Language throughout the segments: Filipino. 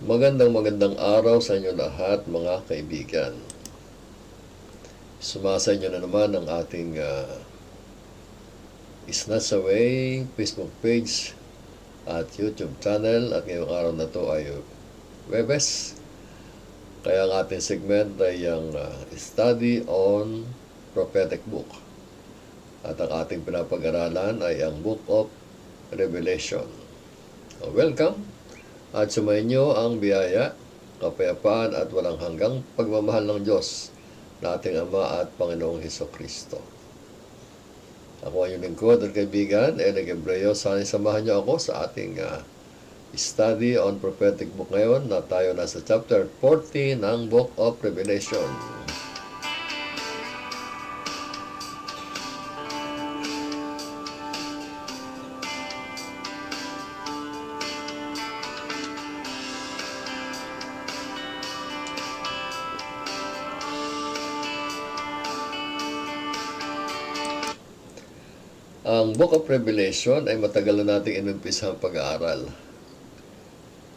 Magandang araw sa inyo lahat, mga kaibigan. Sumasa inyo na naman ang ating Snatch Away Facebook page at YouTube channel, at ngayong araw na to ay Webes. Kaya ang ating segment ay ang Study on Prophetic Book. At ang ating pinapag-aralan ay ang Book of Revelation. Welcome! At sumayin niyo ang biyaya, kapayapaan at walang hanggang pagmamahal ng Diyos na ating Ama at Panginoong Hesukristo. Ako ang inyong lingkod at kaibigan, Enig Ebreo. Sana samahan niyo ako sa ating study on prophetic book ngayon, na tayo nasa chapter 40 ng Book of Revelation. Ang Book of Revelation ay matagal na nating inumpisa ang pag-aaral.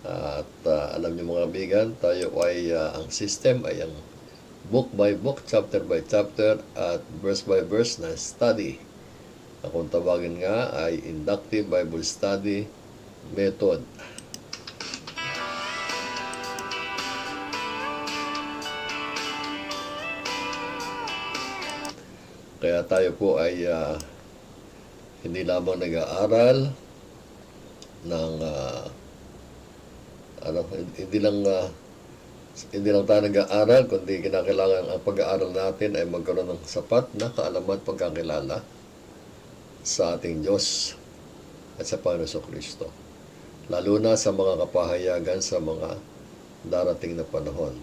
At alam niyo mga kaibigan, tayo ay ang system ay ang book by book, chapter by chapter at verse by verse na study. Kung tawagin nga ay inductive Bible study method. Kaya tayo po ay hindi lamang nag-aaral ng hindi lang tayo nag-aaral, kundi kinakailangan ang pag-aaral natin ay magkaroon ng sapat na kaalaman at pagkakilala sa ating Diyos at sa Panginoon Jesucristo, lalo na sa mga kapahayagan sa mga darating na panahon.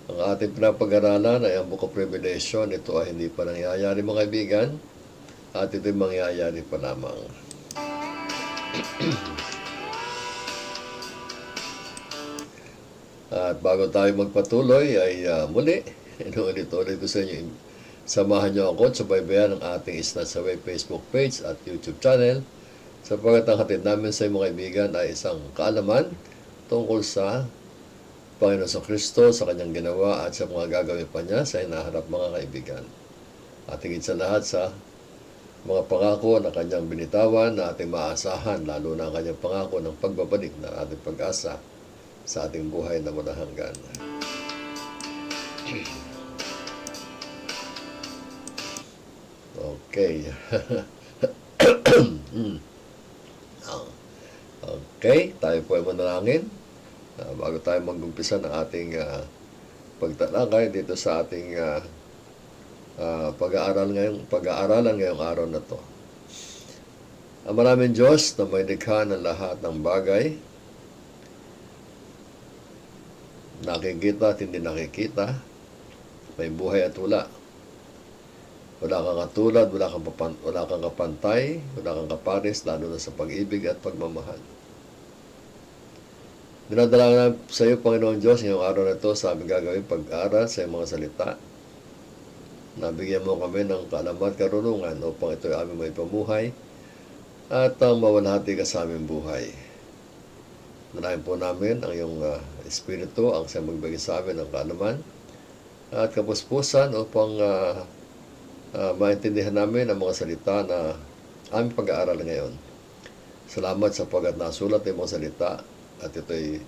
Ang ating pinapag-aralan ay ang Book of Revelation. Ito ay hindi pa nangyayari mga kaibigan, at ito'y mangyayari pa lamang. At bago tayo magpatuloy ay muli, inuulit-ulit ko sa inyo, samahan niyo ako at subaybayan ang ating Snatch Away Facebook page at YouTube channel, sapagkat ang hatid namin sa mga kaibigan ay isang kaalaman tungkol sa Panginoon Jesucristo, sa kanyang ginawa at sa mga gagawin pa niya sa hinaharap mga kaibigan. At higit sa lahat sa mga pangako na kanyang binitawan na ating maasahan, lalo na ang kanyang pangako ng pagbabalik na ating pag-asa sa ating buhay na walang hanggan. Okay. Okay, tayo po ay manalangin bago tayo mag-umpisa ng ating pagtalakay dito sa ating pag-aaralan ngayong araw na to. Ang maraming Diyos na may likha ng lahat ng bagay, nakikita at hindi nakikita, may buhay at wala. Wala kang katulad, wala kang kapantay, wala kang kapares, lalo na sa pag-ibig at pagmamahal. Dinadala sa iyo, Panginoon Diyos, ngayong araw na ito sa aming gagawin pag-aaral sa iyong mga salita. Nabigyan mo kami ng kaalaman at karunungan upang ito ay aming may pamuhay at mawalhati ka sa aming buhay. Nanahin po namin ang iyong Espiritu ang siyang magbigay sa amin ng kaalaman at kapuspusan upang maintindihan namin ang mga salita na aming pag-aaral ngayon. Salamat sapagkat nasulat ang mga salita at ito ay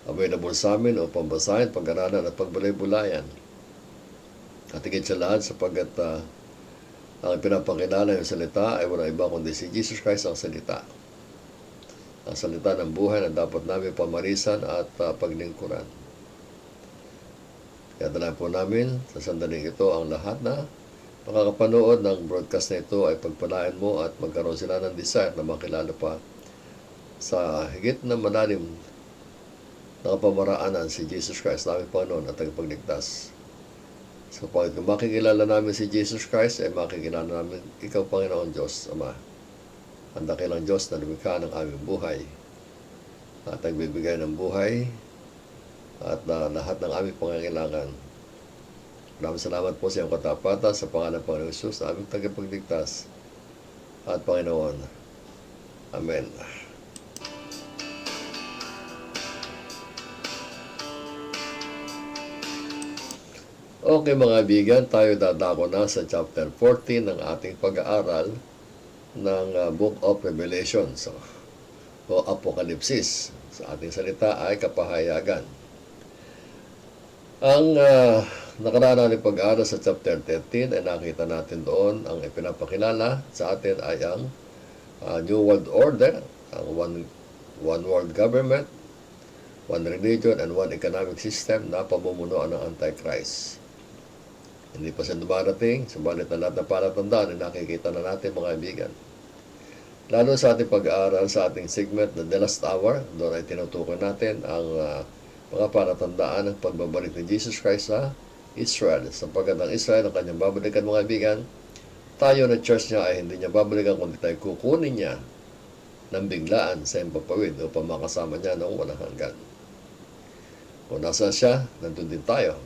available sa amin upang basahin, pag-aralan at pagbulay-bulayan. At higit sa lahat, sapagkat ang pinapakilala ng salita ay walang iba kundi si Jesus Christ ang salita. Ang salita ng buhay na dapat namin pamarisan at paglingkuran. Kaya dalayan po namin sa sandaling ito ang lahat na makakapanood ng broadcast na ito ay pagpalain mo at magkaroon sila ng desire na makilala pa sa higit na malalim na kapamaraanan si Jesus Christ, naming Panginoon at tagapagligtas. So, kung makikilala namin si Jesus Christ, ay makikilala namin ikaw, Panginoon Diyos, Ama. Ang dakilang Diyos na lumikha ng aming buhay at nagbibigay ng buhay at lahat ng aming pangangailangan Maraming salamat po sa iyong katapatan sa pangalan ng Panginoon Jesus, na aming tagapagligtas at Panginoon. Amen. Okay mga kaibigan, tayo dadako na sa chapter 14 ng ating pag-aaral ng Book of Revelation o Apokalipsis. Sa ating salita ay kapahayagan. Ang nakaraan natin pag-aaral sa chapter 13 ay nakita natin doon ang ipinapakilala sa atin ay ang New World Order, ang one world government, one religion, and one economic system na pamumunuan ng Antichrist. Hindi pa siya dumarating, subalit na lahat ng palatandaan ay nakikita na natin mga kaibigan. Lalo sa ating pag-aaral sa ating segment na The Last Hour, doon ay tinutukoy natin ang mga palatandaan ng pagbabalik ni Jesus Christ sa Israel. Sapagkat ang Israel ang kanyang babalikan mga kaibigan, tayo na church niya ay hindi niya babalikan kundi tayo kukunin niya ng biglaan sa impapawid upang makasama niya noong walang hanggan. Kung nasa siya, nandun din tayo.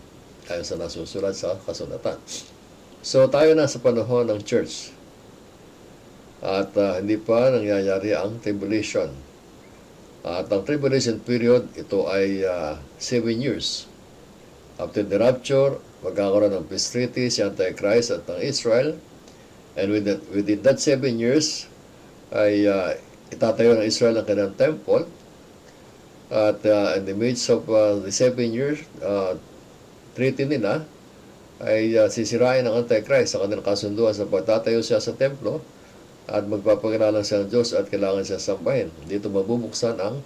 Ayon sa nasusulat sa kasulatan. So, tayo na sa panahon ng church. At hindi pa nangyayari ang tribulation. At ang tribulation period, ito ay 7 years. After the rapture, magkakaroon ng peace treaty si Antichrist at ang Israel. And within that 7 years, ay itatayo ng Israel ang kanilang temple. At in the midst of the 7 years, treaty nila ay sisirain ng Antichrist sa kanilang kasunduan sa pagtatayo siya sa templo at magpapakilala siya ng Diyos at kailangan siya sambahin. Dito mabubuksan ang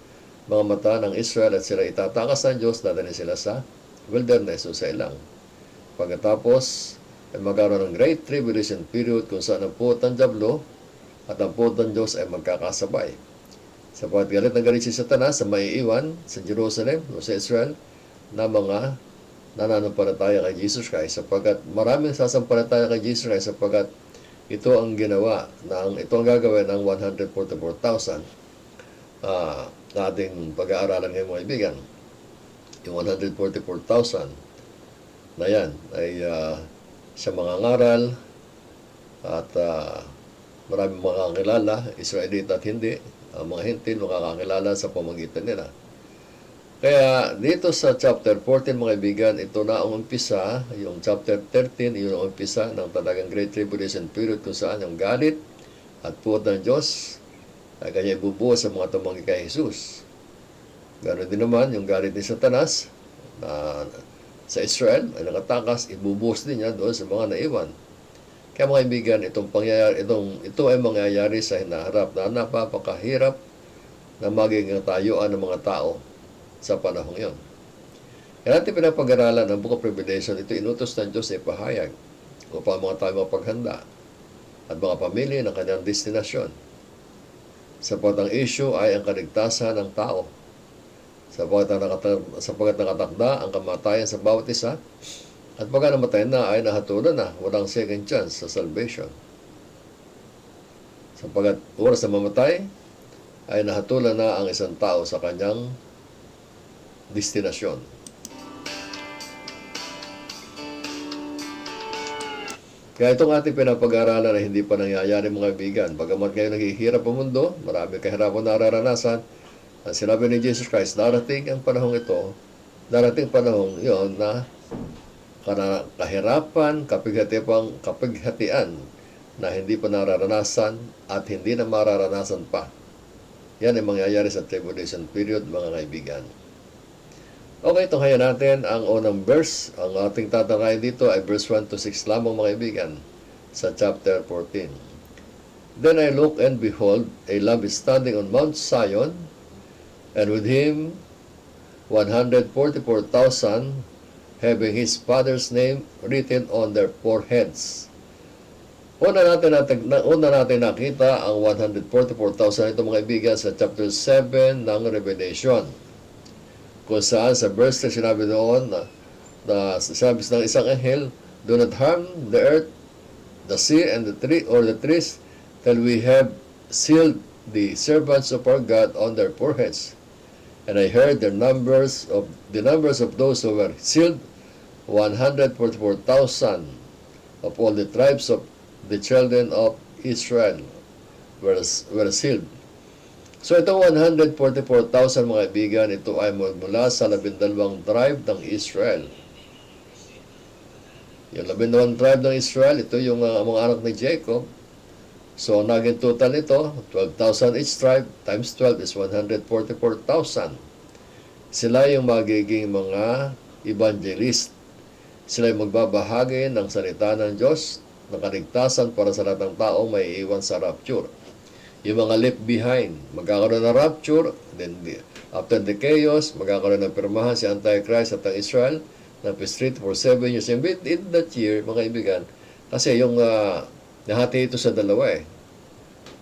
mga mata ng Israel at sila itatakas ng Diyos, dadalhin sila sa wilderness o sa ilang. Pagkatapos ay magkaroon ng Great Tribulation period kung saan ang puot ng Diablo at ang puot ng Diyos ay magkakasabay. Sapagkat galit na galit si Satanas sa maiiwan sa Jerusalem o sa Israel na mga nananampalataya kay Jesus Christ, sapagkat maraming sasampalataya kay Jesus Christ sapagkat ito ang gagawin ng 144,000 na ating pag-aaralan ngayon mga kaibigan. Yung 144,000 na yan ay sa mga ngaral at maraming makakakilala, Israelita at hindi, ang mga hintil makakakilala sa pamagitan nila. Kaya dito sa chapter 14 mga kaibigan, ito na ang umpisa, yung chapter 13, yun ang umpisa ng talagang Great Tribulation period kung saan yung galit at puot ng Diyos ay kanya ibubuhos sa mga tumanggi kay Jesus. Ganoon din naman yung galit ni Satanas na sa Israel ay nakatakas, ibubuhos din niya doon sa mga naiwan. Kaya mga kaibigan, ito ay mangyayari sa hinaharap na napapakahirap na magiging tayuan ng mga tao sa panahong yon. Kaya natin pinapag-aralan ng Book of Revelation, ito inutos ng Diyos ay pahayag upang mga tayo mapaghanda at mga pamilya ng kanyang destinasyon. Sapagkat ang issue ay ang kaligtasan ng tao. Sapagkat nakatakda ang kamatayan sa bawat isa at pagka namatay na ay nahatulan na, walang second chance sa salvation. Sapagkat oras na mamatay ay nahatulan na ang isang tao sa kanyang destinasyon. Kaya itong ating pinapag-aralan na hindi pa nangyayari mga kaibigan. Bagamat ngayon naghihirap ang mundo, marami kahirapan nararanasan. Ang sinabi ni Jesus Christ, darating ang panahong ito, darating panahong yon na kahirapan, kapighatian na hindi pa nararanasan at hindi na mararanasan pa. Yan ay mangyayari sa tribulation period mga kaibigan. Okay, tunghayan natin ang unang verse. Ang ating tatalakayin dito ay verse 1 to 6 lamang mga kaibigan sa chapter 14. Then I looked and behold, a Lamb is standing on Mount Zion, and with him 144,000 having his Father's name written on their foreheads. Una natin nakita ang 144,000 ito mga kaibigan sa chapter 7 ng Revelation, kung saan sa verse na sinabi doon na sabi ng isang anghel, do not harm the earth, the sea, and the trees till we have sealed the servants of our God on their foreheads. And I heard the numbers of those who were sealed, 144,000 of all the tribes of the children of Israel were sealed. So itong 144,000 mga kaibigan, ito ay mula sa 12 tribe ng Israel. Yung 12 tribe ng Israel, ito yung mga anak ni Jacob. So ang naging total nito, 12,000 each tribe, times 12 is 144,000. Sila yung magiging mga evangelist. Sila yung magbabahagi ng salita ng Diyos, ng kaligtasan para sa lahat ng taong may iwan sa rapture. Yung mga left behind, magkakaroon ng rapture, then after the chaos, magkakaroon ng pirmahan si Antichrist at ang Israel na peace for 7 years. And within that year, mga kaibigan, kasi yung nahati ito sa dalawa eh.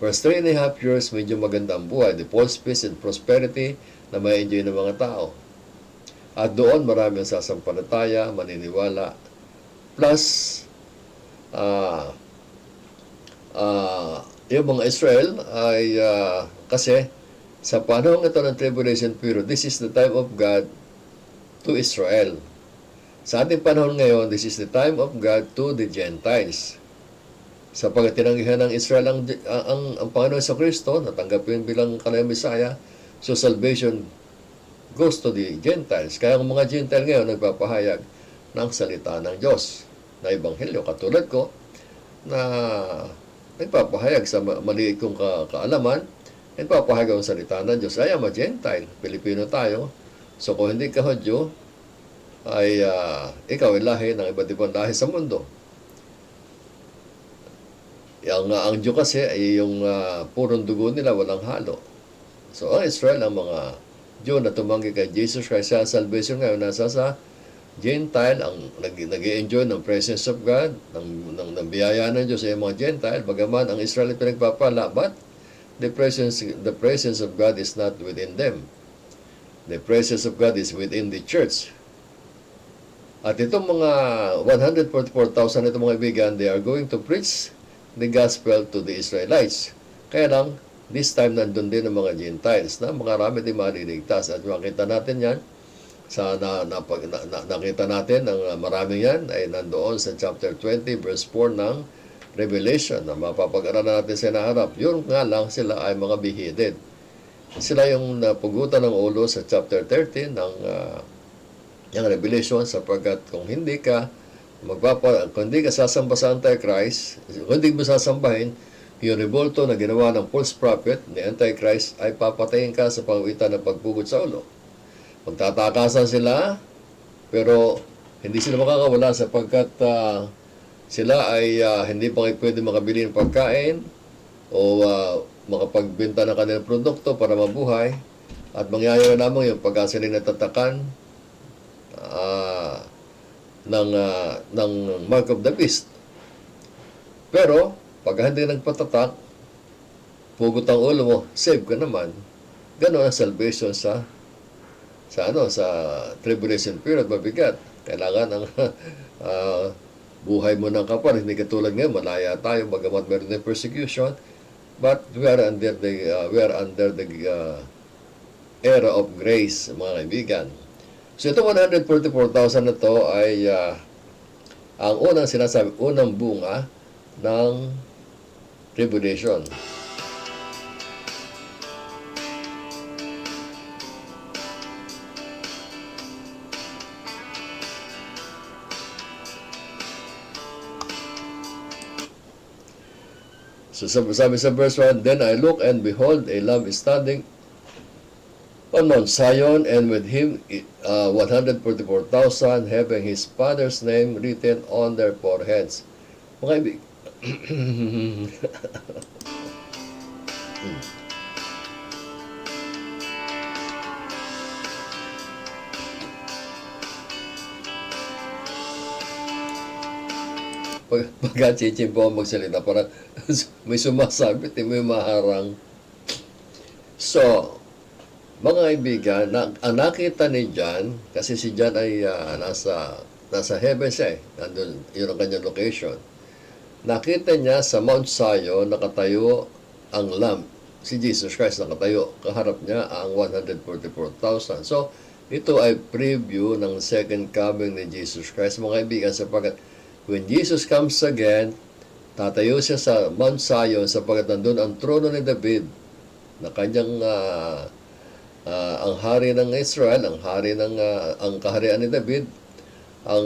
First 3.5 years, medyo maganda ang buhay. The false peace and prosperity na may enjoy ng mga tao. At doon, marami ang sasampalataya, maniniwala. Plus, yung mga Israel ay kasi sa panahon ito ng tribulation period, this is the time of God to Israel. Sa ating panahon ngayon, this is the time of God to the Gentiles. Sapagkat tinanggihan ng Israel ang Panginoon sa Kristo, natanggapin bilang kanilang Messiah, so salvation goes to the Gentiles. Kaya ang mga Gentile ngayon nagpapahayag ng salita ng Diyos na Ebanghelyo. Katulad ko, na nagpapahayag sa maliit kong kaalaman, nagpapahayag ang salita ng Diyos. Ay, ama Gentile, Pilipino tayo. So kung hindi ka Hudyo, ay ikaw ay lahi ng iba't ibang lahi sa mundo. Ang Diyo kasi ay yung purong dugo nila, walang halo. So ang Israel, ang mga Diyo na tumanggi kay Jesus Christ sa salvation ngayon, nasa sa Gentile, ang nag-i-enjoy ng presence of God, ng biyaya ng Diyos ay mga Gentile, bagaman ang Israel ay pinagpapala, but the presence of God is not within them. The presence of God is within the church. At itong mga 144,000 itong mga ibigan, they are going to preach the gospel to the Israelites. Kaya lang, this time nandun din ang mga Gentiles na marami din maliligtas. At makita natin yan, nakita natin ang maraming yan ay nandoon sa chapter 20 verse 4 ng Revelation na mapapag-aralan natin sa naharap. Yun nga lang, sila ay mga beheaded. Sila yung napugutan ng ulo sa chapter 13 ng yung Revelation, sapagkat kung hindi ka sasamba sa Antichrist, kung hindi mo sasambahin, yung revolto na ginawa ng false prophet ni Antichrist ay papatayin ka sa pamagitan ng pagpugod sa ulo. Magtatakasan sila, pero hindi sila makakawala sapagkat sila ay hindi pa pwede makabili ng pagkain o makapagbenta ng kanilang produkto para mabuhay. At mangyayari lamang yung pagka sila natatakan ng mark of the beast. Pero, pag hindi nagpatatak, pugot ang ulo mo, save ka naman. Gano'n ang salvation sa tribulation period, mabigat. Kailangan ang buhay mo ng kapal. Hindi katulad ngayon, malaya tayo, bagamat meron ng persecution, but we are under the era of grace, mga kaibigan. So itong 144,000 na to ay ang unang bunga ng tribulation. So sabi sa verse 1, Then I look and behold, a Lamb is standing on Mount Zion, and with him 144,000, having his Father's name written on their foreheads. Mga ibig. Pagka-chichin po ang magsalita, parang may sumasabit, may maharang. So, mga kaibigan, ang nakita ni John, kasi si John ay nasa heaven siya eh. Nandun, yun ang kanyang location. Nakita niya sa Mount Zion, nakatayo ang Lamb. Si Jesus Christ nakatayo. Kaharap niya ang 144,000. So, Ito ay preview ng second coming ni Jesus Christ, mga kaibigan, sapagkat when Jesus comes again, tatayo siya sa Mount Zion sapagkat nandun ang trono ni David na kanyang ang hari ng Israel, ang hari ng ang kaharian ni David, ang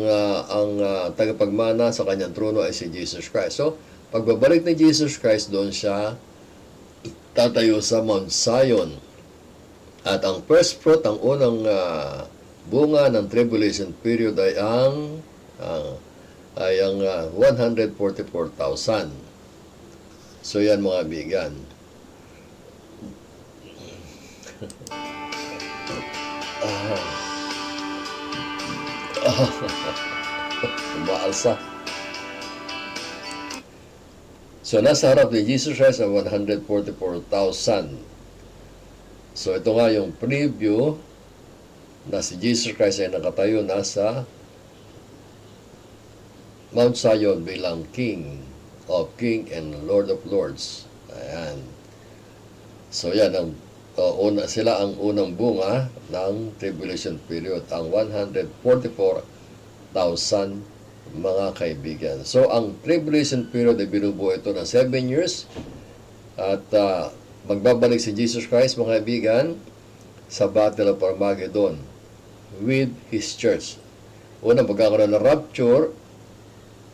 tagapagmana sa kanyang trono ay si Jesus Christ. So, pagbabalik ni Jesus Christ, doon siya tatayo sa Mount Zion. At ang first fruit, ang unang bunga ng tribulation period ay ang 144,000. So yan mga bigan. Umaalsa. So nasa harap ni Jesus Christ ang 144,000. So ito nga yung preview na si Jesus Christ ay nakatayo nasa Mount Zion bilang King of King and Lord of Lords. Ayan. So yan, sila ang unang bunga ng tribulation period, ang 144,000 mga kaibigan. So ang tribulation period ay binubuo ito ng 7 years at magbabalik si Jesus Christ, mga kaibigan, sa Battle of Armageddon with His church. Una, magkakaroon ng rapture,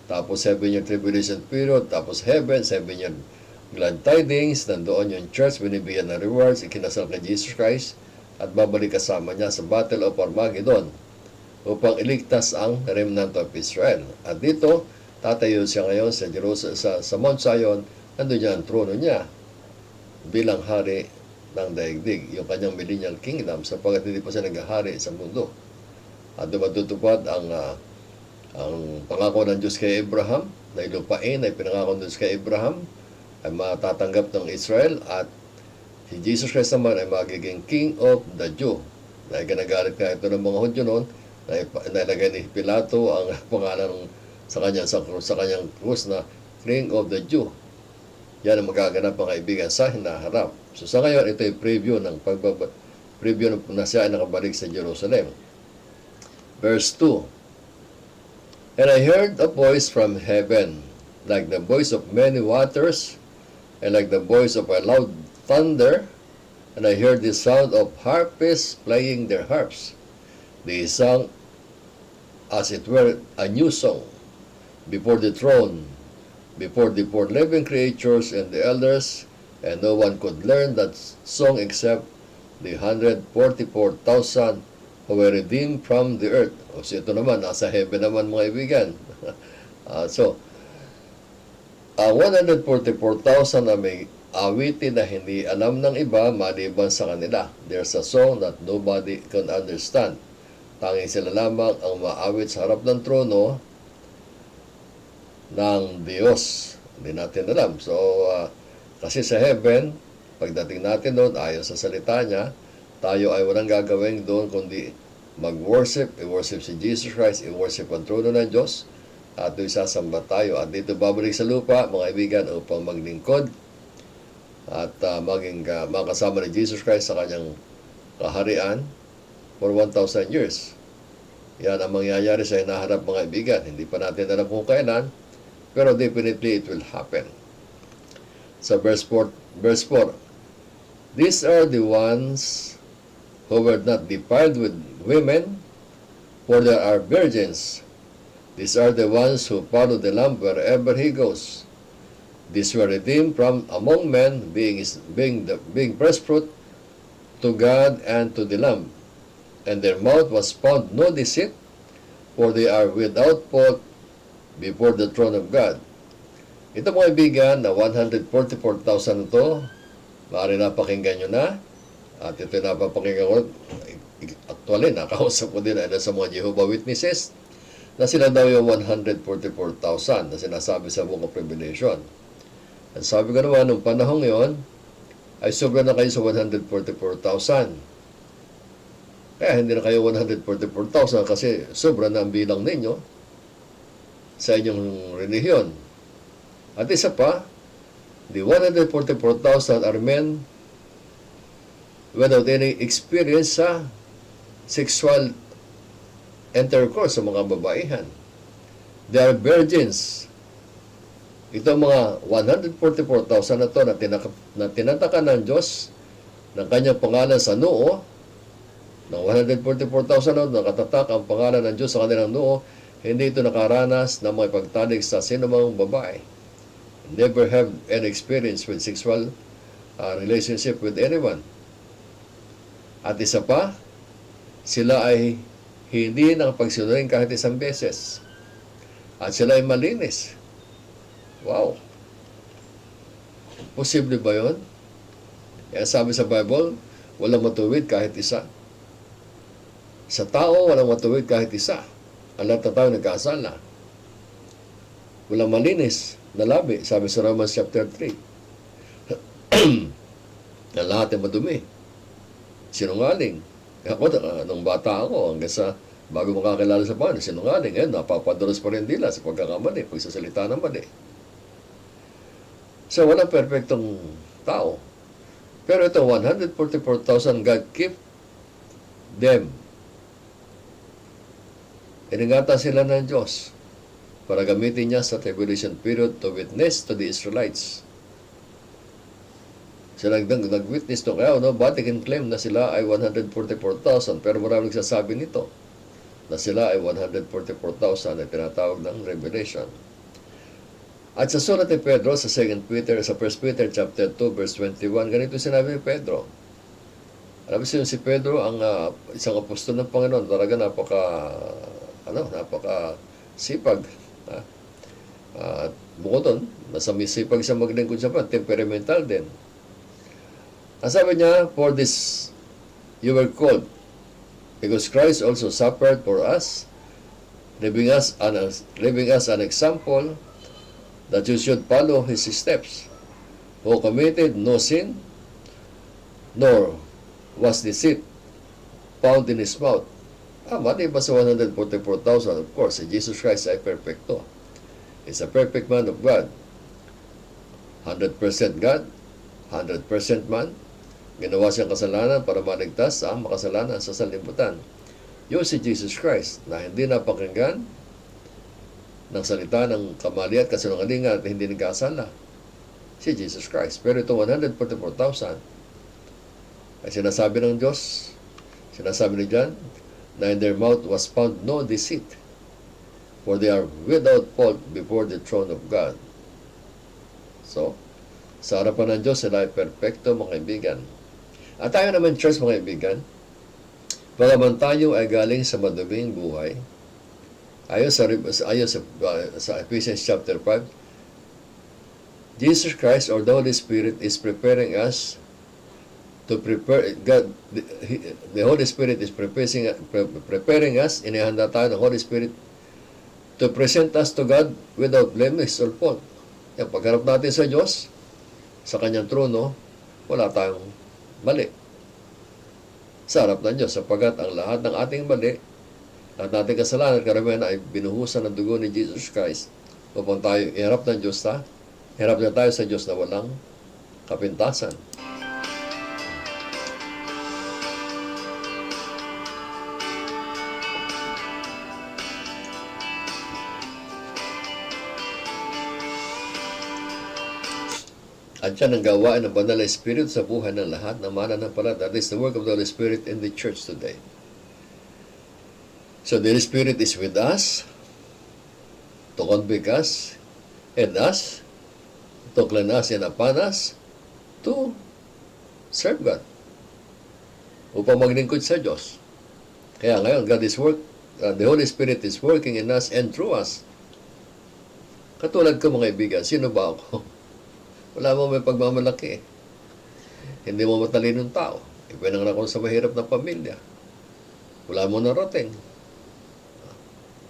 tapos 7-year tribulation period, tapos heaven, 7-year glad tidings, nandoon yung church, binibigyan ng rewards, ikinasal kay Jesus Christ, at babalik kasama niya sa Battle of Armageddon upang iligtas ang remnant of Israel. At dito, tatayo siya ngayon sa Jerusalem, sa Mount Zion, nandun niya ang trono niya bilang hari ng daigdig, yung kanyang millennial kingdom, sapagkat hindi pa siya naghahari sa mundo. At matutupad ang pangako ng Diyos kay Abraham, na ilupain ay pinangako ng Diyos kay Abraham, ay matatanggap ng Israel, at si Jesus Christ naman ay magiging King of the Jew. Na ginagalit nga ito ng mga Hudyo noon, na nilagay ni Pilato ang pangalan sa kanyang krus na King of the Jew. Yan ang magaganap, mga kaibigan, sa hinaharap. So sa ngayon, ito ay preview na siya ay nakabalik sa Jerusalem. Verse 2. And I heard a voice from heaven, like the voice of many waters, and like the voice of a loud thunder, and I heard the sound of harpists playing their harps. They sang, as it were, a new song before the throne, before the four living creatures and the elders, and no one could learn that song except the 144,000 who were redeemed from the earth. O so ito naman, nasa heaven naman, mga ibigan. So, 144,000 na may awitin na hindi alam ng iba maliban sa kanila. There's a song that nobody can understand. Tanging sila lamang ang maawit sa harap ng trono ng Diyos. Hindi natin alam. So, kasi sa heaven, pagdating natin doon, ayon sa salita niya, tayo ay walang gagawin doon kundi mag-worship, i-worship si Jesus Christ, i-worship ang trono ng Diyos, at isasamba tayo. At dito babalik sa lupa, mga kaibigan, upang maglingkod at makasama ni Jesus Christ sa kanyang kaharian for 1,000 years. Yan ang mangyayari sa hinaharap, mga kaibigan. Hindi pa natin alam kung kailan, pero definitely it will happen. Sa verse 4, these are the ones who were not defiled with women, for there are virgins. These are the ones who follow the Lamb wherever he goes. These were redeemed from among men, being first fruit to God and to the Lamb. And their mouth was found no deceit, for they are without fault before the throne of God. Ito, mga ibigan, na 144,000 ito, maaari napakinggan nyo na. At ito napapakinggan ko, actually, nakausap ko din sa mga Jehovah Witnesses, na sila daw yung 144,000 na sinasabi sa Book of Revelation. At sabi ko naman, nung panahon yon, ay sobra na kayo sa 144,000. Kaya hindi na kayo 144,000 kasi sobra na ang bilang ninyo sa inyong relihiyon. At isa pa, the 144,000 are men without any experience sa sexual intercourse sa mga babaihan. They are virgins. Ito mga 144,000 na to na tinataka ng Diyos ng kanyang pangalan sa noo, ng 144,000 na nakatatak ang pangalan ng Diyos sa kanilang noo, hindi ito nakaranas na mga pagtalig sa sinumang babae. Never have any experience with sexual relationship with anyone. At isa pa, sila ay hindi nakapagsinungaling kahit isang beses. At sila ay malinis. Wow! Posible ba yun? Kaya sabi sa Bible, walang matuwid kahit isa. Sa tao, walang matuwid kahit isa. Ang lahat na tao nagkasala. Walang malinis na labi, sabi sa Romans chapter 3. Na lahat ay madumi. Sinungaling. Ako, nung bata ako, hanggang sa bago makakilala sa Panginoon, sinungaling. Napapadalos pa rin nila sa pagkakamali, pagsasalita ng mali. So, walang perfectong tao. Pero ito, 144,000, God keep them. Iningatan sila ng Diyos para gamitin niya sa tribulation period to witness to the Israelites. Sila nag-witness to kaya, but they can claim na sila ay 144,000, pero maraming nagsasabi nito na sila ay 144,000 na tinatawag ng Revelation. At sa sulat ni Pedro sa 2 Peter, sa 1 Peter chapter 2 verse 21, ganito sinabi ni Pedro. Alam mo si Pedro, ang isang apostol ng Panginoon, talaga napaka sipag. At bukod doon, nasa sipag siya maglingkod sa Panginoon, temperamental din. Ang sabi niya, for this you were called, because Christ also suffered for us, leaving us an example that you should follow his steps, who committed no sin, nor was deceit found in his mouth. Mali ba sa 144,000? Of course, si Jesus Christ ay perfecto. He's a perfect man of God. 100% God, 100% man. Ginawa siyang kasalanan para maligtas ang makasalanan sa sanlibutan. Yung si Jesus Christ na hindi napakinggan ng salita ng kamali at kasinungalingan at hindi nagkasala. Si Jesus Christ. Pero ito 144,000 ay sinasabi ng Diyos, sinasabi ni John, na in their mouth was found no deceit, for they are without fault before the throne of God. So, sa harapan ng Diyos, sila ay perfecto, mga kaibigan. At tayo naman, church, mga kaibigan, bagaman tayo ay galing sa maduming buhay, ayon sa Ephesians chapter 5, Jesus Christ or the Holy Spirit is preparing us to prepare God. The Holy Spirit is preparing us. Inihanda tayo ng Holy Spirit to present us to God without blemish or fault. Yan, pagharap natin sa Diyos, sa Kanyang trono, wala tayong mali sa harap ng Diyos, sapagkat ang lahat ng ating mali at ating kasalanan, karamihan ay binuhusan ng dugo ni Jesus Christ upang tayo iharap ng Diyos harap na tayo sa Diyos na walang kapintasan. At yan ang gawain ng Banal na Espiritu sa buhay ng lahat na mananampalataya. That is the work of the Holy Spirit in the church today. So the Holy Spirit is with us to convict us and us, to cleanse us and upon us, to serve God, upang maglingkod sa Diyos. Kaya ngayon, the Holy Spirit is working in us and through us. Katulad ko, mga kaibigan, sino ba ako? Wala mo may pagmamalaki. Hindi mo matalinong tao. Ipinanganak ako sa mahirap na pamilya. Wala mo narating.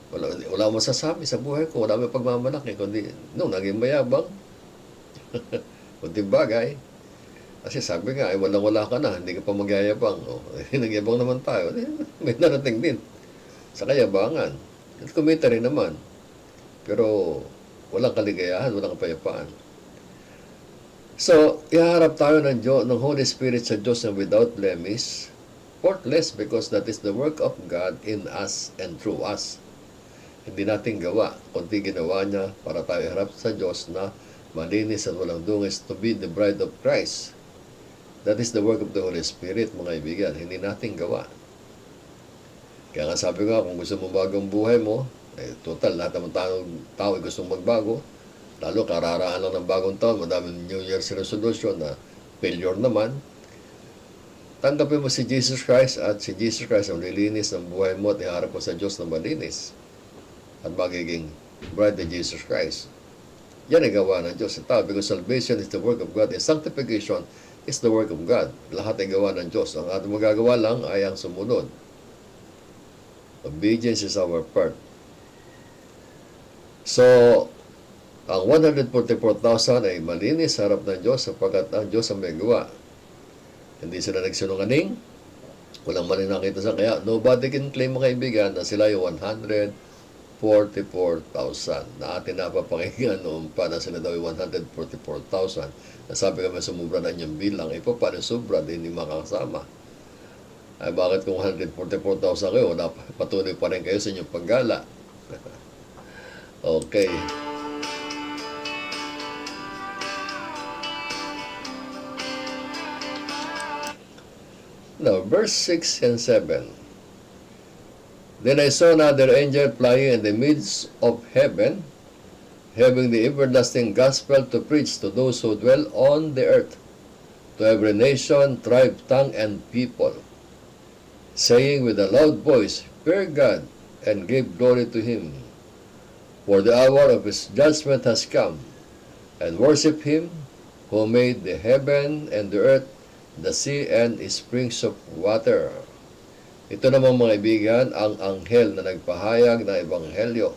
Wala mo masasabi sa buhay ko. Wala mo pagmamalaki. Kundi, naging mayabang. Kunting bagay. Kasi sabi nga, walang-wala ka na. Hindi ka pa magyayabang. Nagyabang naman tayo. May narating din. Sa kayabangan. At kumita rin naman. Pero, walang kaligayahan, walang kapayapaan. So, iharap tayo ng Holy Spirit sa Diyos na without blemish, effortless because that is the work of God in us and through us. Hindi natin gawa, kundi ginawa niya para tayo harap sa Diyos na malinis at walang dungis to be the bride of Christ. That is the work of the Holy Spirit, mga kaibigan. Hindi natin gawa. Kaya nga sabi ko, kung gusto mo bagong buhay mo, total, lahat ng tao ay gustong magbago. Lalo, kararaan lang ng bagong taon, madaming New Year's resolution na failure naman. Tanggapin mo si Jesus Christ at si Jesus Christ ang lilinis ng buhay mo at iharap mo sa Diyos na malinis at magiging bride of Jesus Christ. Yan ay gawa ng Diyos sa tao because salvation is the work of God and sanctification is the work of God. Lahat ay gawa ng Diyos. Ang ating magagawa lang ay ang sumunod. Obedience is our part. So, ang 144,000 ay malinis sa harap ng Diyos sapagkat ang Diyos ang may gawa. Hindi sila nagsinungaling. Walang mali nakita sa kaya. Nobody can claim, mga kaibigan, na sila yung 144,000 na atin napapakinggan noon pa na sila daw yung 144,000. Nasabi kami sumubra na niyang bilang. E paano sobra? Hindi makakasama. Ay bakit kung 144,000 kayo, patuloy pa rin kayo sa inyong paggala? Okay. Now, verse 6 and 7. Then I saw another angel flying in the midst of heaven, having the everlasting gospel to preach to those who dwell on the earth, to every nation, tribe, tongue, and people, saying with a loud voice, Fear God, and give glory to Him, for the hour of His judgment has come, and worship Him who made the heaven and the earth, the sea, and springs of water. Ito naman, mga kaibigan, ang anghel na nagpahayag ng ebanghelyo.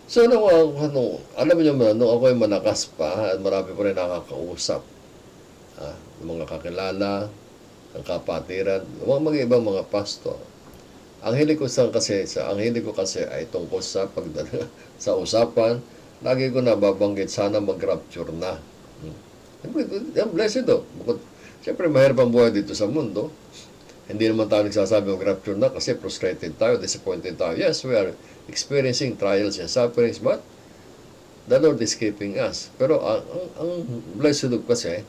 So, alam niyo mo, nung ako ay malakas pa, at marami pa rin nakakausap, mga kakilala, ang kapatiran, mga ibang mga pastor. Ang hilig ko kasi ay tungkol sa sa usapan, lagi ko nababanggit sana mag-rapture na. I'm blessed do. Siyempre, mahirap ang buhay dito sa mundo. Hindi naman tayo nagsasabi mag-rapture na kasi frustrated tayo, disappointed tayo. Yes, we are experiencing trials and sufferings, but the Lord is keeping us. Pero ang blessed do kasi,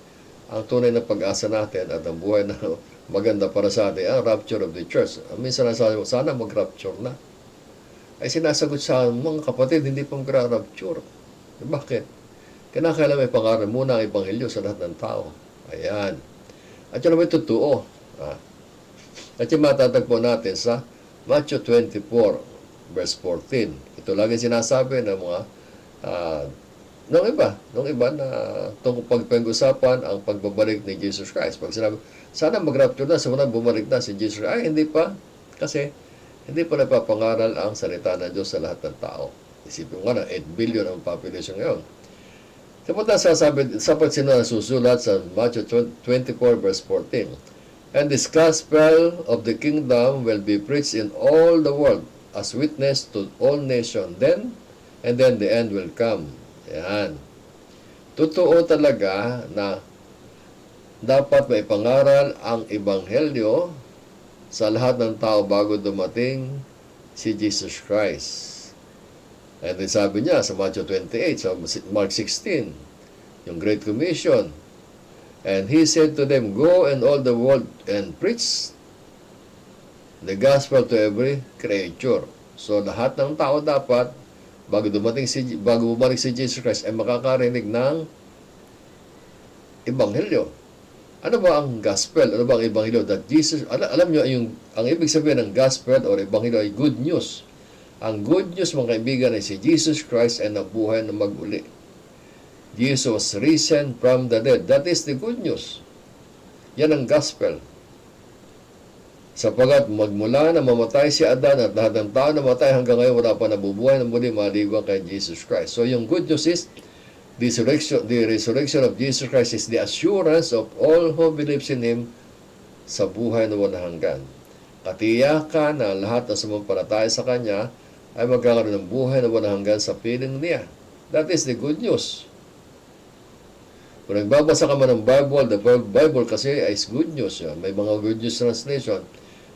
ang tunay na pag-asa natin at ang buhay na maganda para sa atin, ang rapture of the church. Minsan nasabi ko, sana mag-rapture na. Ay sinasagot sa mga kapatid, hindi pa mag-rapture. Bakit? Kinakailangan may pangaral muna ang ebanghelyo sa lahat ng tao. Ayan. At yun naman totoo. At yung matatagpo natin sa Matthew 24, verse 14. Ito lagi sinasabi ng mga nung iba na tungkol pag-usapan ang pagbabalik ni Jesus Christ. Pag sinabi, sana mag-rapture na, sana bumalik na si Jesus Christ. Ay, hindi pa. Kasi hindi pa napapangaral ang salita ng Diyos sa lahat ng tao. Isipin mo nga na 8 billion ang population ngayon. Sapat sino susulat sa Matthew 24 verse 14. And this gospel of the kingdom will be preached in all the world as witness to all nations. Then the end will come. Yan. Totoo talaga na dapat may pangaral ang ebanghelyo sa lahat ng tao bago dumating si Jesus Christ. And then sabi niya sa Matthew 28, sa Mark 16, yung Great Commission. And He said to them, Go in all the world and preach the gospel to every creature. So lahat ng tao dapat, bago bumalik si Jesus Christ, ay makakarinig ng ebanghelyo. Ano ba ang gospel? Ano ba ang ebanghelyo? That Jesus, alam niyo, ang ibig sabihin ng gospel or ebanghelyo ay good news. Ang good news, mga kaibigan, ay si Jesus Christ ay nabuhay na mag-uli. Jesus was risen from the dead. That is the good news. Yan ang gospel. Sapagat magmula na mamatay si Adan at lahat ng tao na matay hanggang ngayon wala pa nabubuhay na muli maliwan kay Jesus Christ. So yung good news is the resurrection of Jesus Christ is the assurance of all who believes in Him sa buhay na walang hanggan. Katiyakan na lahat na sumampalataya sa Kanya ay magkakaroon ng buhay na walang hanggan sa piling niya. That is the good news. Kung nagbabasa ka man ng Bible, the Bible kasi is good news. Yan. May mga good news translation.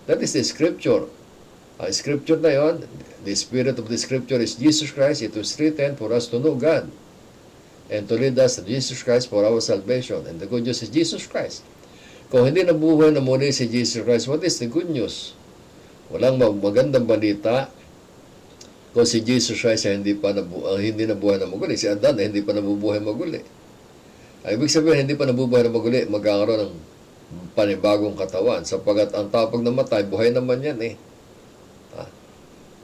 That is the scripture. Scripture na yon, the spirit of the scripture is Jesus Christ. It was written for us to know God and to lead us to Jesus Christ for our salvation. And the good news is Jesus Christ. Kung hindi nabuhay na muli si Jesus Christ, what is the good news? Walang magandang balita kung si Jesus Christ ay hindi nabuhay na maguli. Si Adan ay hindi pa nabubuhay maguli. Ibig sabihin, hindi pa nabubuhay na maguli, magkakaroon ng panibagong katawan. Sapagat ang tao pag namatay, buhay naman yan eh.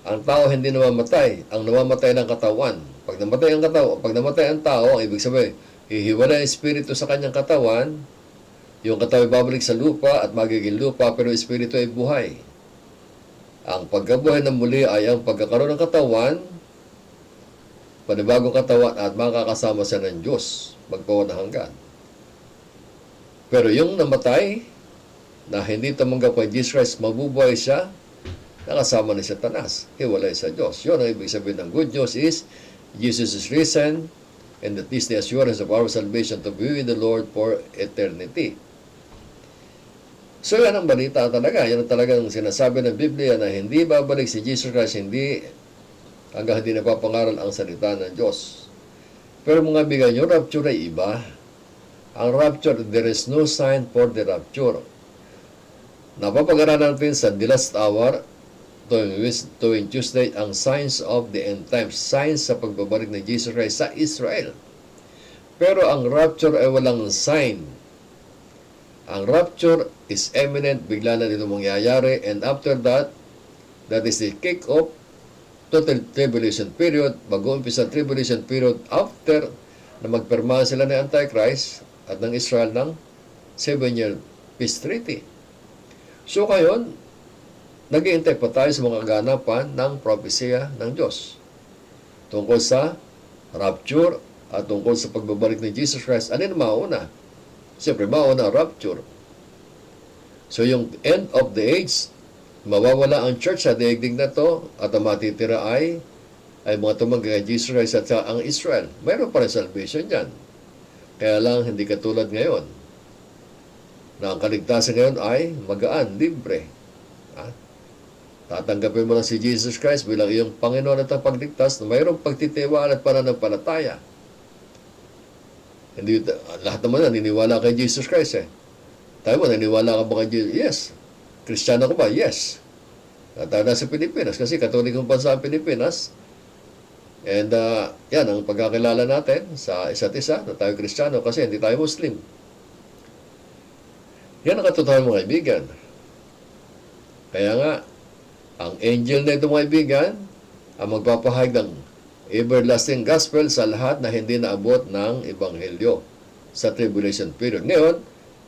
Ang tao hindi namamatay. Ang namamatay ng katawan. Pag namatay ang tao, ang ibig sabihin, hihiwalay ang espiritu sa kanyang katawan, yung katawan babalik sa lupa at magiging lupa, pero espiritu ay buhay. Ang pagkabuhay ng muli ay ang pagkakaroon ng katawan, panibagong katawan, at makakasama siya ng Diyos, magpawanang hanggan. Pero yung namatay, na hindi tumanggap kay Jesus Christ, mabubuhay siya, nakasama ni Satanas, hiwalay sa Diyos. Yun ang ibig sabihin ng good news is, Jesus is risen, and that is the assurance of our salvation to be with the Lord for eternity. So yan ang balita talaga. Yan ang talagang sinasabi ng Biblia na hindi babalik si Jesus Christ hanggang hindi napapangaral ang salita ng Diyos. Pero mga bigan, yung rapture ay iba. Ang rapture, there is no sign for the rapture. Napapag-aralan natin sa The Last Hour, tuwing Tuesday, ang signs of the end times. Signs sa pagbabalik ng Jesus Christ sa Israel. Pero ang rapture ay walang sign. Ang rapture is imminent, bigla na dito mangyayari, and after that, that is the kick-off total tribulation period, mag-uumpisa tribulation period after na magpirma sila ng Antichrist at ng Israel ng 7-year peace treaty. So ngayon, nag-iintay pa tayo sa mga ganapan ng propesya ng Diyos tungkol sa rapture at tungkol sa pagbabalik ni Jesus Christ. Ano yung mauna? Siyempre, mauna ang rapture. So yung end of the age, mawawala ang church sa daigdig na to at ang matitira ay mga tumanggay kay Jesus Christ at ang Israel. Mayroon pa rin salvation dyan. Kaya lang, hindi katulad ngayon na ang kaligtasan ngayon ay magaan, libre. Tatanggapin mo lang si Jesus Christ bilang iyong Panginoon at ang pagligtas na mayroong pagtitiwala at pananampalataya. Hindi, lahat naman naniniwala kay Jesus Christ eh. Tayo mo, naniniwala ka ba kay Jesus? Yes. Kristiyano ka ba? Yes. Tayo na sa Pilipinas kasi katolikong bansa ang Pilipinas. And yan ang pagkakilala natin sa isa't isa na tayo Kristiyano kasi hindi tayo Muslim. Yan ang katotohanan mga kaibigan. Kaya nga, ang angel na ito mga kaibigan, ang magpapahayag ng everlasting gospel sa lahat na hindi naabot ng ebanghelyo sa tribulation period. Ngayon,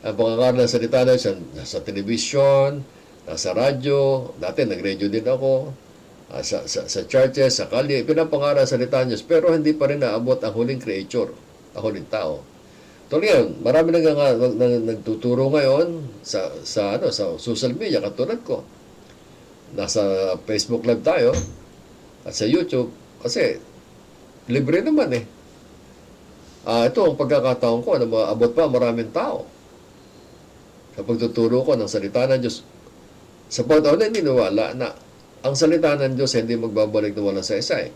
ang pangangaral ng salita na sa television, nasa radyo, dati nag-radio din ako, sa churches, sa kalye, pinapangaral ng salita ng Diyos, pero hindi pa rin naabot ang huling creature, ang huling tao. Tuloy yan, marami nagtuturo ngayon sa social media, katulad ko. Nasa Facebook Live tayo at sa YouTube kasi libre naman eh. Ito ang pagkakataon ko na maabot pa maraming tao sa pagtuturo ko ng salita ng Diyos. Sa pagkakataon na niniwala na ang salita ng Diyos hindi magbabalik na walang saysay.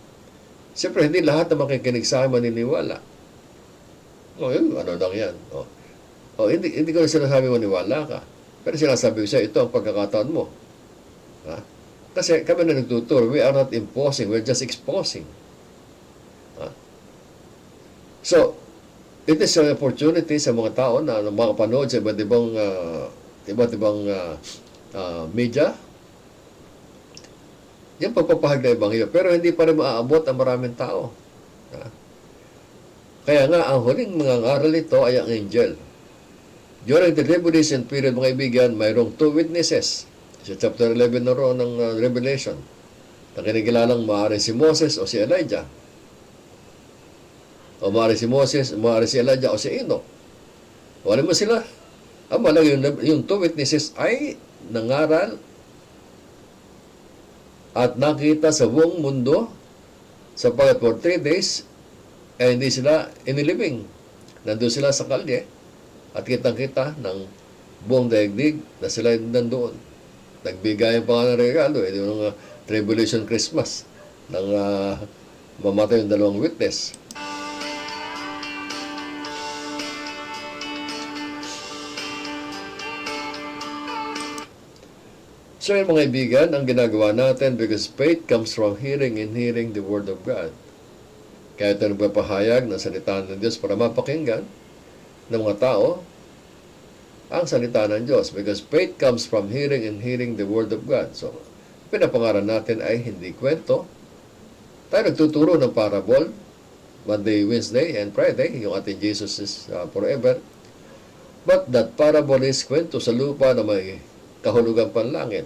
Siyempre, hindi lahat na makikinig sa akin maniniwala. Yun, ano lang yan. Hindi ko na sinasabi maniwala ka. Pero sinasabi ko siya, ito ang pagkakataon mo. Kasi kami na nagtuturo, we are not imposing, we're just exposing. So, it is an opportunity sa mga tao na makapanood sa iba't ibang media. Yung pagpapahag na ebanghelyo. Pero hindi pa rin maaabot ang maraming tao. Kaya nga, ang huling mga ngaral ito ay ang angel. During the tribulation period, mga ibigan, mayroong 2 witnesses. Sa chapter 11 na roon ng Revelation, na kinikilalang maaari si Moses o si Elijah. O maaari si Moses, maaari si Elijah o si Enoch. O alam mo sila? Yung 2 witnesses ay nangaral at nakita sa buong mundo sapagkat for 3 days hindi sila inilibing. nandun sila sa kalye at kitang-kita ng buong daigdig na sila nandoon. Nagbigay pa nga ng regalo, yung Tribulation Christmas nang mamatay yung dalawang witness. So yun mga kaibigan, ang ginagawa natin because faith comes from hearing and hearing the Word of God. Kaya ito nagpapahayag ng salita ng Diyos para mapakinggan ng mga tao ang salita ng Diyos. Because faith comes from hearing and hearing the Word of God. So, pinapangaral natin ay hindi kwento. Tayo nagtuturo ng parable, Monday, Wednesday, and Friday. Yung ating Jesus is forever. But that parable is kwento sa lupa na may kahulugang panlangit.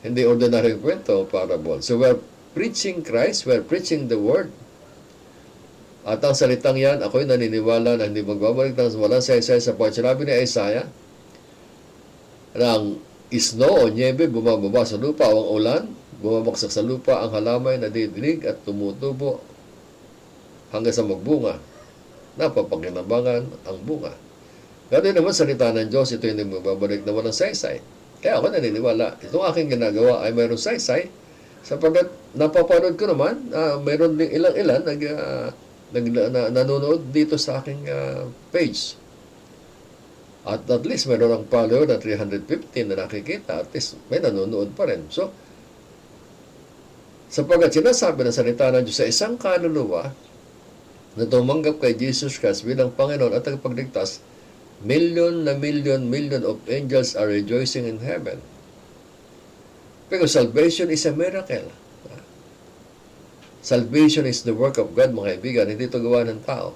Hindi ordinary kwento, parable. So we're preaching Christ, we're preaching the Word. At ang salitang yan, ako'y naniniwala na hindi magbabalik ng walang saysay sa pagkat sinabi ni Isaiah na ang snow o niebe bumababa sa lupa o ang ulan, bumabaksak sa lupa, ang halamay nadidinig at tumutubo hanggang sa magbunga. Napapakinabangan ang bunga. Ganoon naman salita ng Diyos, ito hindi magbabalik na walang saysay. Kaya ako naniniwala, itong aking ginagawa ay mayroong saysay sapagkat napapanood ko naman, mayroon din ilang-ilan nanonood dito sa aking page. At least mayroon ang follower na 315 na nakikita, at least may nanonood pa rin. So, sapagkat sinasabi ng salita ng Diyos sa isang kaluluwa na tumanggap kay Jesus Christ bilang Panginoon at tagapagligtas, million of angels are rejoicing in heaven. Because salvation is a miracle. Salvation is the work of God, mga kaibigan. Hindi ito gawa ng tao.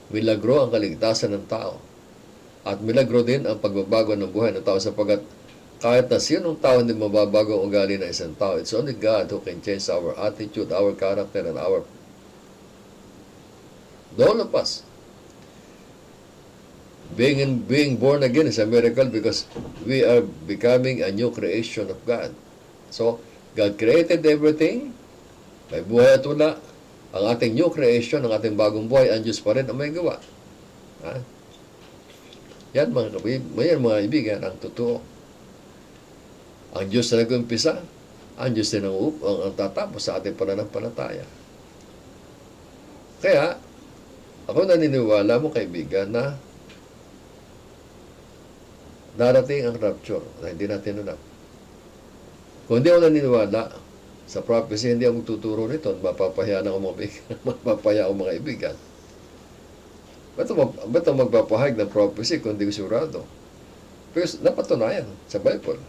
Milagro ang kaligtasan ng tao. At milagro din ang pagbabago ng buhay ng tao sapagkat kahit na sinong tao hindi mababago ang ugali ng isang tao, it's only God who can change our attitude, our character, and all of us. Being born again is a miracle because we are becoming a new creation of God. So, God created everything. May buhay at wala. Ang ating new creation, ang ating bagong buhay, ang Diyos pa rin ang may gawa. Yan mga kaibigan, ang totoo. Ang Diyos na nag-umpisa, ang Diyos din ang tatapos sa ating pananampalataya. Kaya, ako naniniwala mo kaibigan na darating ang rapture na hindi natin alam. Kung hindi ako naniniwala sa prophecy, hindi ako magtuturo nito. Mapapahiya na ako mapapahiya ako mga ibigan. Ba't ako magpapahayag ng prophecy kung hindi ko sigurado? Because napatunayan sa Bible.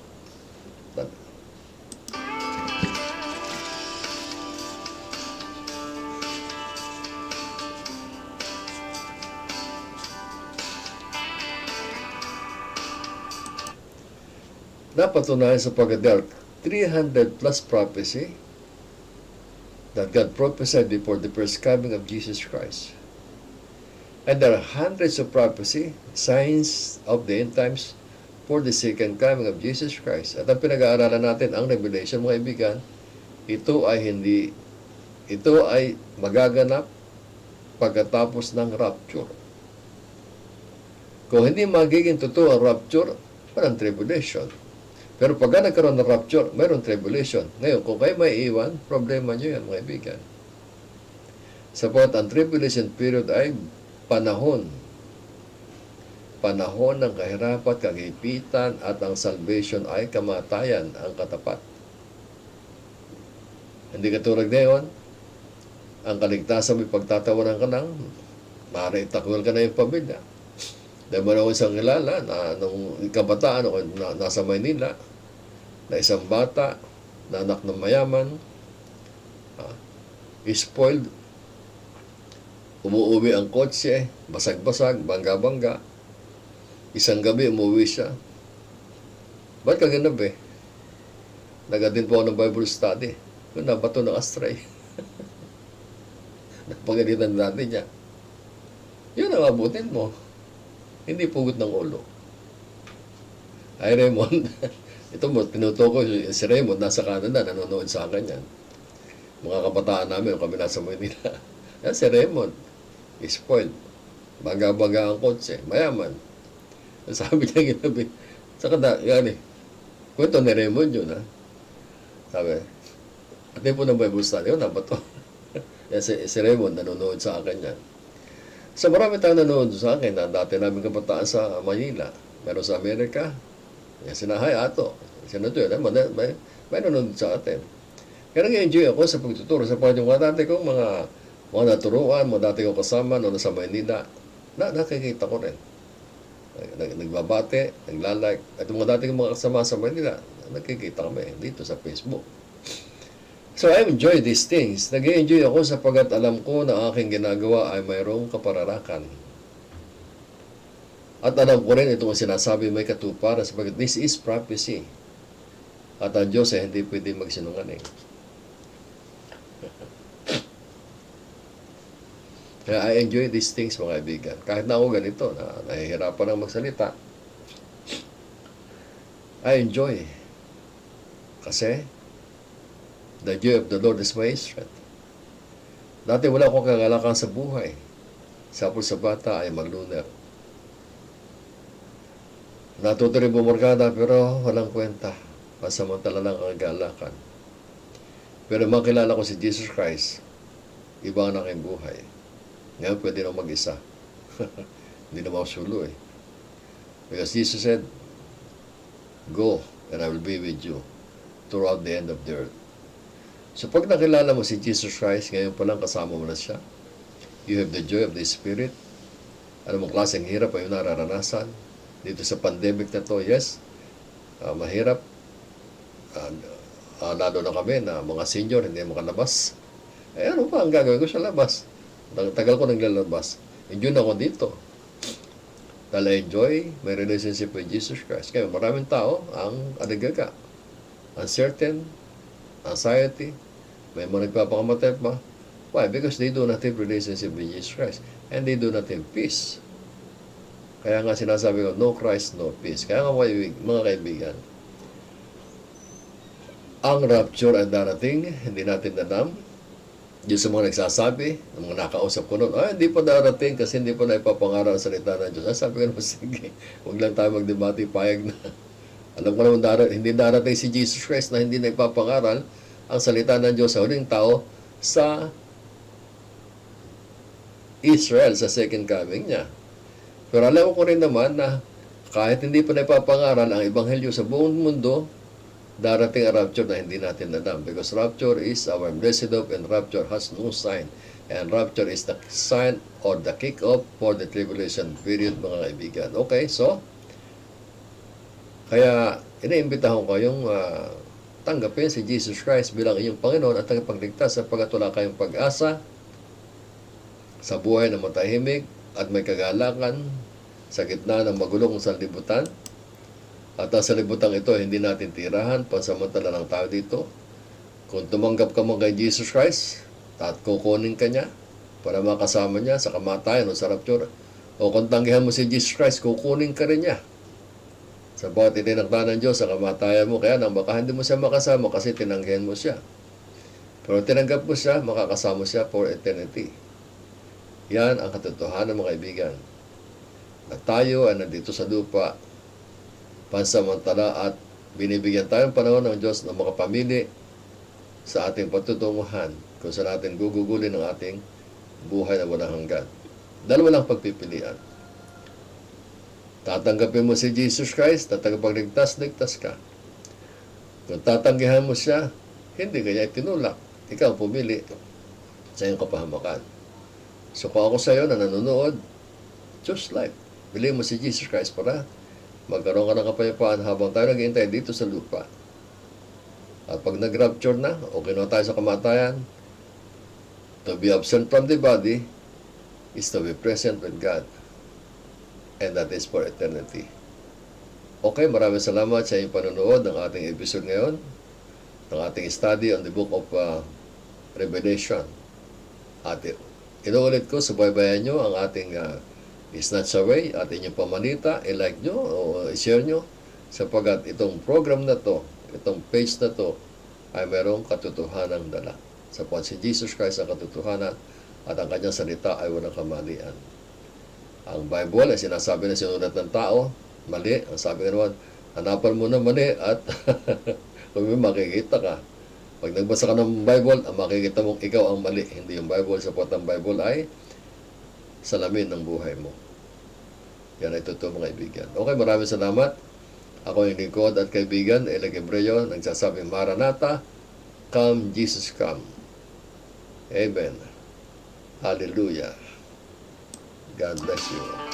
Napatunayan sapagkat there are 300 plus prophecy that God prophesied before the first coming of Jesus Christ. And there are hundreds of prophecy, signs of the end times for the second coming of Jesus Christ. At ang pinag-aaralan natin, ang Revelation, mga kaibigan, ito ay magaganap pagkatapos ng rapture. Kung hindi magiging totoo ang rapture, walang tribulation. Pero pag nagkaroon ng rapture, mayroon tribulation. Ngayon, kung kayo may iwan, problema nyo yan, mga kaibigan. Sapagkat ang tribulation period ay panahon ng kahirapan, kagipitan, at ang salvation ay kamatayan, ang katapat. Hindi katulad ngayon, ang kaligtasan may pagtatawanan ka ng, maaaring itakwil ka na yung pamilya. Dahil mo na isang kilala na nung kabataan ako nasa Maynila, na isang bata na anak ng mayaman, spoiled, umuwi ang kotse, basag-basag, bangga-bangga. Isang gabi umuwi siya. Ba't kaganabi? Nagadin po ako ng Bible study. Nabato ng astray. Napagalitan natin niya. Yun ang abutin mo. Hindi pugot ng ulo. Ay, Raymond, ito mo, tinutukoy si Raymond, nasa Canada, nanonood sa akin yan. Mga kabataan namin, kami nasa Manila. Yan si Raymond. spoiled. Baga-baga ang kotse, mayaman. Sabi niya ginabi, saka yan kwento ni Raymond yun, ha? Sabi, at po ng Bible study, yun, ba to? Yan si Raymond, nanonood sa akin yan. So marami tayong nanonood sa akin na dati namin kabataan sa Manila. Meron sa Amerika, yan sinahay ato. Sino to yun, may nanonood sa atin. Kaya nag-enjoy ako sa pagtuturo sa yung mga dati kong mga naturuan, mga dati kong kasama noon sa Manila, nakikita ko rin. Nagbabate, naglalike. At yung mga dati kong mga kasama sa Manila, nakikita kami dito sa Facebook. So I enjoy these things. Nag-enjoy ako sapagkat alam ko na aking ginagawa ay mayroong kapararakan. At alam ko rin itong sinasabi may katuparan sapagkat this is prophecy. At ang Diyos ay hindi pwede magsinungaling. Kaya I enjoy these things, mga kaibigan. Kahit na ako ganito, nahihirapan ng magsalita, I enjoy. Kasi, the joy of the Lord is my strength. Dati wala akong kagalakan sa buhay. Sapol sa bata ay magluner. Natuto rin bumorgada pero walang kwenta. Pasamantala lang ang kagalakan. Pero makilala ko si Jesus Christ, iba ang aking buhay. Ngayon pwede na mag-isa. Hindi na mausulo eh. Because Jesus said, go and I will be with you throughout the end of the earth. So pag nakilala mo si Jesus Christ, ngayon pa lang kasama mo na siya. You have the joy of the Spirit. Ano mong klaseng hirap ay yung nararanasan. Dito sa pandemic na to, yes, mahirap. Lalo na kami na mga senior, hindi makalabas. Ano pa ang gagawin ko sa labas? Tagal ko naglalabas. Enjoy na ako dito. Dahil I enjoy my relationship with Jesus Christ. Kaya maraming tao ang adagaga. Uncertain, anxiety, may mga nagpapakamatay pa. Why? Because they do not have relationship with Jesus Christ. And they do not have peace. Kaya nga sinasabi ko, no Christ, no peace. Kaya nga mga kaibigan, ang rapture ay darating, hindi natin alam. Yung sa mga nagsasabi, ng mga nakausap ko noon, hindi pa darating kasi hindi pa na ipapangaral ang salita ng Diyos. Sabi ko naman, sige, huwag lang tayo magdebate, payag na. Alam ko naman, hindi darating si Jesus Christ na hindi na ipapangaral ang salita ng Diyos sa huling tao sa Israel, sa second coming niya. Pero alam ko rin naman na kahit hindi pa na ipapangaral ang Ebanghelyo sa buong mundo, darating ang rapture na hindi natin alam. Because rapture is our blessed hope and rapture has no sign. And rapture is the sign or the kick-off for the tribulation period, mga kaibigan. Okay, so, kaya iniimbitahan ko kayong tanggapin si Jesus Christ bilang inyong Panginoon at tagapagligtas sapagkat wala kayong pag-asa sa buhay na matahimik at may kagalakan sa gitna ng magulong sanlibutan. At sa libutang ito, hindi natin tirahan, pansamantala lang tayo dito. Kung tumanggap ka mo kay Jesus Christ, at kukunin ka niya para makasama niya sa kamatayan o sa rapture. O kung tanggihan mo si Jesus Christ, kukunin ka rin niya. Sa bawat itinakda ng Diyos sa kamatayan mo, kaya nang baka hindi mo siya makasama kasi tinanggihan mo siya. Pero tinanggap mo siya, makakasama siya for eternity. Yan ang katotohanan, mga kaibigan. Na tayo ay nandito sa lupa, pansamantala at binibigyan tayong panahon ng Diyos na makapamili sa ating patutunguhan kung saan natin gugugulin ang ating buhay na walang hanggan. Dalawa lang pagpipilian. Tatanggapin mo si Jesus Christ, tatagpagligtas, ligtas ka. Kung tatanggihan mo siya, hindi kanya itinulak. Ikaw pumili sa iyong kapahamakan. So kung ako sa iyo na nanonood, choose life. Bilhin mo si Jesus Christ para magkaroon ka ng kapayapaan habang tayo naghihintay dito sa lupa. At pag nag-rapture na, okay na tayo sa kamatayan, to be absent from the body is to be present with God. And that is for eternity. Okay, maraming salamat sa inyong panonood ng ating episode ngayon, ng ating study on the book of Revelation. At inuulit ko, subaybayan nyo ang ating Snatch Away at inyong pamanita, i-like nyo o i-share nyo sapagat itong program na to, itong page na to ay mayroong katotohanan dala. Sapagkat si Jesus Christ ang katotohanan at ang kanyang salita ay walang kamalian. Ang Bible ay sinasabi na sinulat ng tao, mali. Ang sabi nga naman, hanapan mo na mali at kung may makikita ka. Pag nagbasa ka ng Bible, ang makikita mong ikaw ang mali, hindi yung Bible. Sapot ang Bible ay salamin ng buhay mo. Yan ay totoo mga kaibigan. Okay, maraming salamat. Ako yung lingkod at kaibigan, Elia Gebreyo, nagsasabing Maranatha, come Jesus come. Amen. Hallelujah. God bless you.